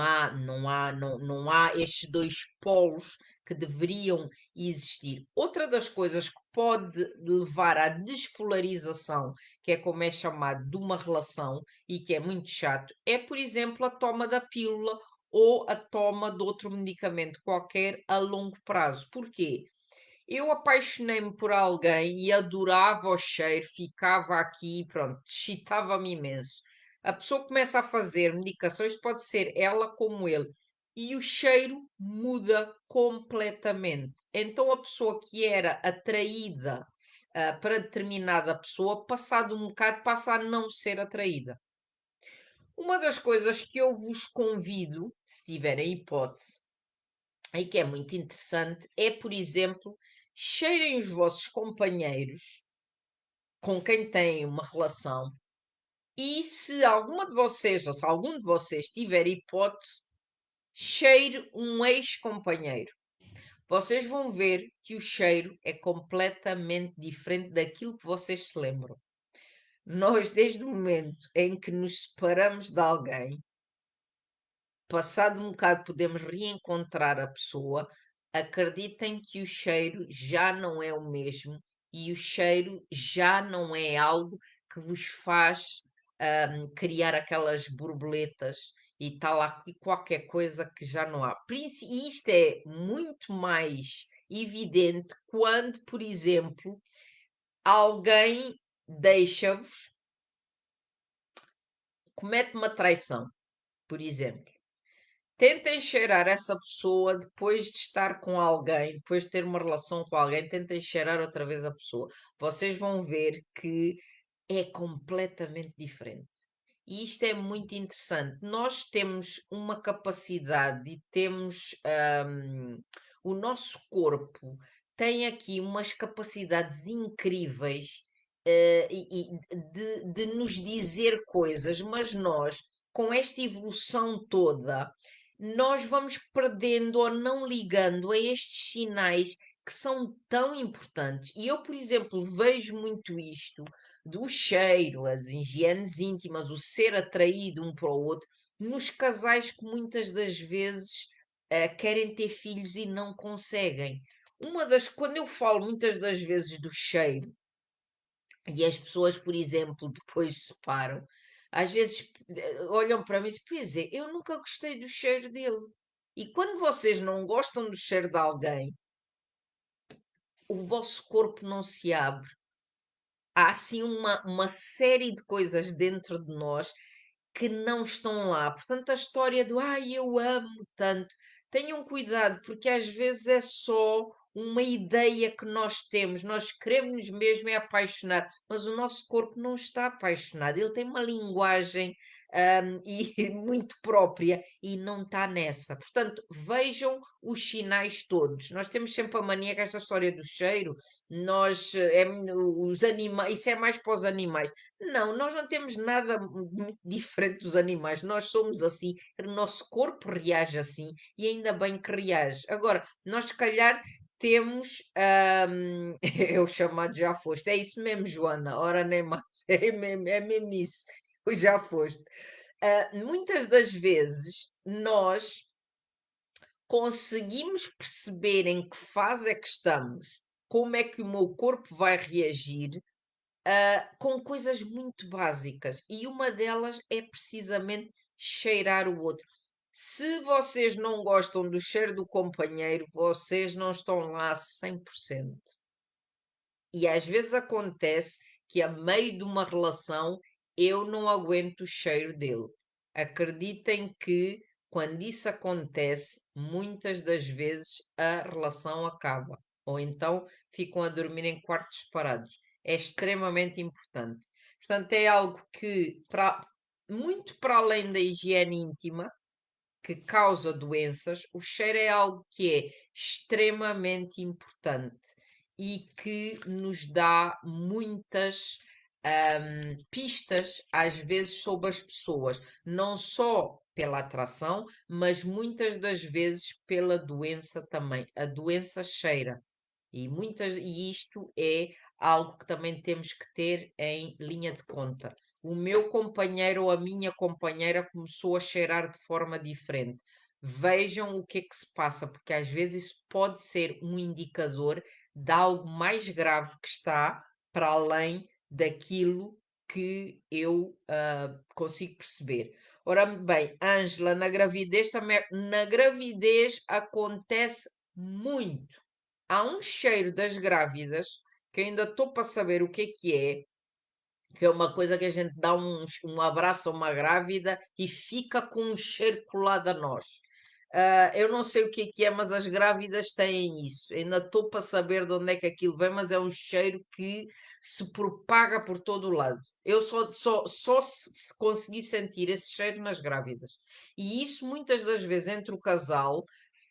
Speaker 1: há estes dois polos que deveriam existir. Outra das coisas que pode levar à despolarização, que é como é chamado de uma relação e que é muito chato, é, por exemplo, a toma da pílula ou a toma de outro medicamento qualquer a longo prazo. Porquê? Eu apaixonei-me por alguém e adorava o cheiro, ficava aqui, pronto, excitava-me imenso. A pessoa começa a fazer medicações, pode ser ela como ele, e o cheiro muda completamente. Então a pessoa que era atraída para determinada pessoa, passado um bocado, passa a não ser atraída. Uma das coisas que eu vos convido, se tiverem hipótese, e que é muito interessante, é, por exemplo, cheirem os vossos companheiros com quem têm uma relação e se alguma de vocês, ou se algum de vocês tiver hipótese, cheire um ex-companheiro. vocês vão ver que o cheiro é completamente diferente daquilo que vocês se lembram. Nós, desde o momento em que nos separamos de alguém, passado um bocado podemos reencontrar a pessoa, acreditem que o cheiro já não é o mesmo e o cheiro já não é algo que vos faz criar aquelas borboletas e tal aqui qualquer coisa que já não há. E isto é muito mais evidente quando, por exemplo, alguém deixa-vos, comete uma traição, por exemplo. Tentem cheirar essa pessoa depois de estar com alguém, depois de ter uma relação com alguém, tentem cheirar outra vez a pessoa. Vocês vão ver que é completamente diferente. E isto é muito interessante. Nós temos uma capacidade e temos o nosso corpo tem aqui umas capacidades incríveis de nos dizer coisas, mas nós, com esta evolução toda, nós vamos perdendo ou não ligando a estes sinais que são tão importantes. E eu, por exemplo, vejo muito isto do cheiro, as higienes íntimas, o ser atraído um para o outro, nos casais que muitas das vezes querem ter filhos e não conseguem. Quando eu falo muitas das vezes do cheiro, e as pessoas, por exemplo, depois se separam, às vezes olham para mim e dizem, pois é, eu nunca gostei do cheiro dele. E quando vocês não gostam do cheiro de alguém, o vosso corpo não se abre. Há assim uma série de coisas dentro de nós que não estão lá. Portanto, a história do ai, eu amo tanto, tenham cuidado, porque às vezes é só uma ideia que nós temos. Nós queremos mesmo é apaixonar, mas o nosso corpo não está apaixonado. Ele tem uma linguagem e muito própria e não está nessa. Portanto, vejam os sinais todos. Nós temos sempre a mania que esta história do cheiro, os animais, isso é mais para os animais. Não, nós não temos nada muito diferente dos animais. Nós somos assim, o nosso corpo reage assim e ainda bem que reage. Agora, nós se calhar temos é o chamado já foste. É isso mesmo, Joana. Ora, nem mais. É mesmo isso. O já foste. Muitas das vezes nós conseguimos perceber em que fase é que estamos, como é que o meu corpo vai reagir com coisas muito básicas. E uma delas é precisamente cheirar o outro. Se vocês não gostam do cheiro do companheiro, vocês não estão lá 100%. E às vezes acontece que, a meio de uma relação, eu não aguento o cheiro dele. Acreditem que, quando isso acontece, muitas das vezes a relação acaba. Ou então ficam a dormir em quartos separados. É extremamente importante. Portanto, é algo que, muito para além da higiene íntima, que causa doenças, o cheiro é algo que é extremamente importante e que nos dá muitas pistas, às vezes, sobre as pessoas, não só pela atração, mas muitas das vezes pela doença também. A doença cheira. E isto é algo que também temos que ter em linha de conta. O meu companheiro ou a minha companheira começou a cheirar de forma diferente. Vejam o que é que se passa, porque às vezes isso pode ser um indicador de algo mais grave que está para além daquilo que eu consigo perceber. Ora bem, Ângela, na gravidez acontece muito. Há um cheiro das grávidas que eu ainda estou para saber o que é uma coisa que a gente dá um abraço a uma grávida e fica com um cheiro colado a nós. Eu não sei o que é, mas as grávidas têm isso. Ainda estou para saber de onde é que aquilo vem, mas é um cheiro que se propaga por todo o lado. Eu só se consegui sentir esse cheiro nas grávidas. E isso, muitas das vezes, entre o casal,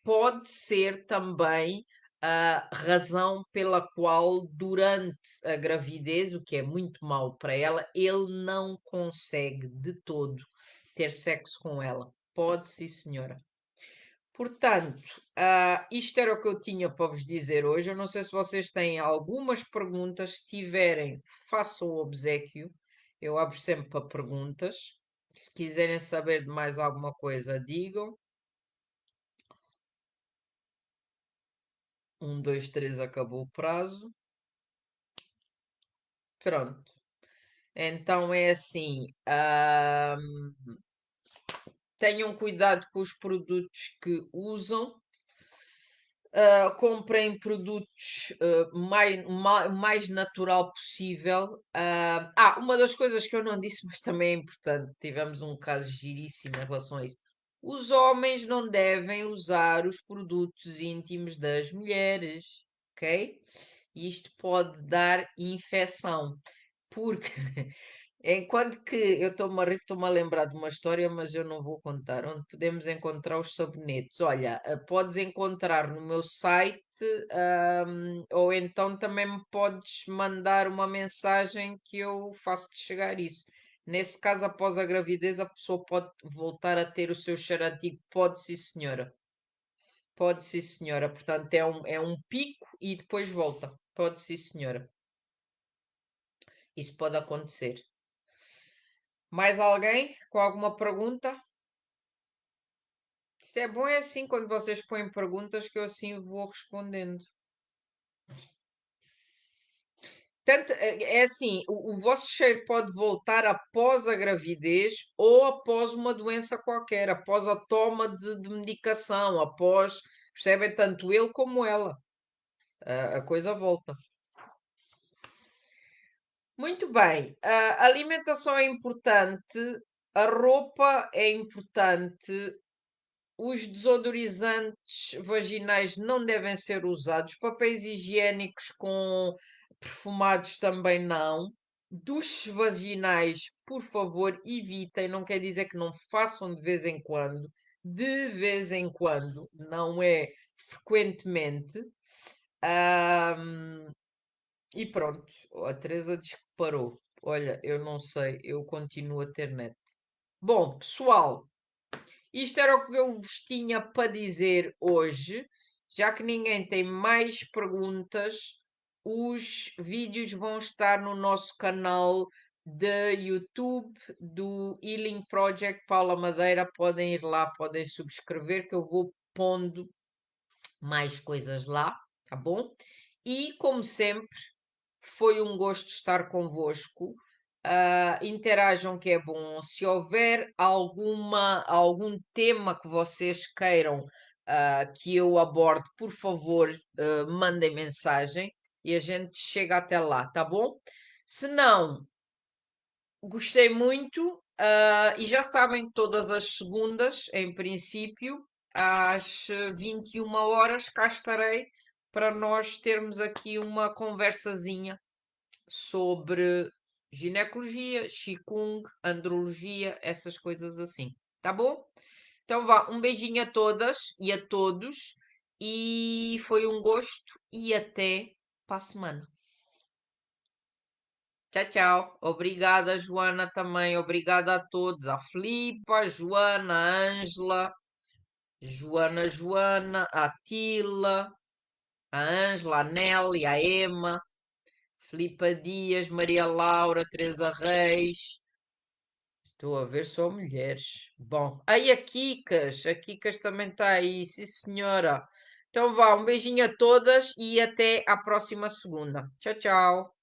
Speaker 1: pode ser também a razão pela qual, durante a gravidez, o que é muito mau para ela, ele não consegue de todo ter sexo com ela. Pode, sim, senhora. Portanto, isto era o que eu tinha para vos dizer hoje. Eu não sei se vocês têm algumas perguntas. Se tiverem, façam o obséquio. Eu abro sempre para perguntas. Se quiserem saber de mais alguma coisa, digam. 1, 2, 3, acabou o prazo. Pronto. Então é assim. Tenham cuidado com os produtos que usam. Comprem produtos mais natural possível. Uma das coisas que eu não disse, mas também é importante, tivemos um caso giríssimo em relação a isso. Os homens não devem usar os produtos íntimos das mulheres, ok? Isto pode dar infecção, porque enquanto que eu estou-me a rir, estou-me a lembrar de uma história, mas eu não vou contar. Onde podemos encontrar os sabonetes? Olha, podes encontrar no meu site, ou então também me podes mandar uma mensagem que eu faço-te chegar isso. Nesse caso, após a gravidez, a pessoa pode voltar a ter o seu cheiro antigo. Pode, sim, senhora. Pode, sim, senhora. Portanto, é um pico e depois volta. Pode, sim, senhora. Isso pode acontecer. Mais alguém com alguma pergunta? Isto é bom, é assim, quando vocês põem perguntas que eu assim vou respondendo. Tanto, é assim, o vosso cheiro pode voltar após a gravidez ou após uma doença qualquer, após a toma de medicação, após, percebem, tanto ele como ela. A coisa volta. Muito bem, a alimentação é importante, a roupa é importante. Os desodorizantes vaginais não devem ser usados. Papéis higiênicos com perfumados também não. Duches vaginais, por favor, evitem. Não quer dizer que não façam de vez em quando. De vez em quando, não é frequentemente. Ahm, e pronto, a Teresa diz que parou. Olha, eu não sei, eu continuo a ter net. Bom, pessoal. Isto era o que eu vos tinha para dizer hoje. Já que ninguém tem mais perguntas, os vídeos vão estar no nosso canal de YouTube do Healing Project Paula Madeira. Podem ir lá, podem subscrever, que eu vou pondo mais coisas lá, tá bom? E como sempre, foi um gosto estar convosco. Interajam que é bom. Se houver algum tema que vocês queiram que eu aborde, por favor, mandem mensagem e a gente chega até lá, tá bom? Se não, gostei muito, e já sabem, todas as segundas, em princípio, às 21 horas, cá estarei para nós termos aqui uma conversazinha sobre ginecologia, qigong, andrologia, essas coisas assim. Tá bom? Então vá, um beijinho a todas e a todos e foi um gosto e até para a semana. Tchau, tchau. Obrigada, Joana, também. Obrigada a todos. A Filipa, a Joana, a Ângela, Joana, a Tila, a Ângela, a Nelly, a Emma, Filipa Dias, Maria Laura, Teresa Reis. Estou a ver só mulheres. Bom, aí a Kikas também está aí, sim senhora. Então vá, um beijinho a todas e até à próxima segunda. Tchau, tchau.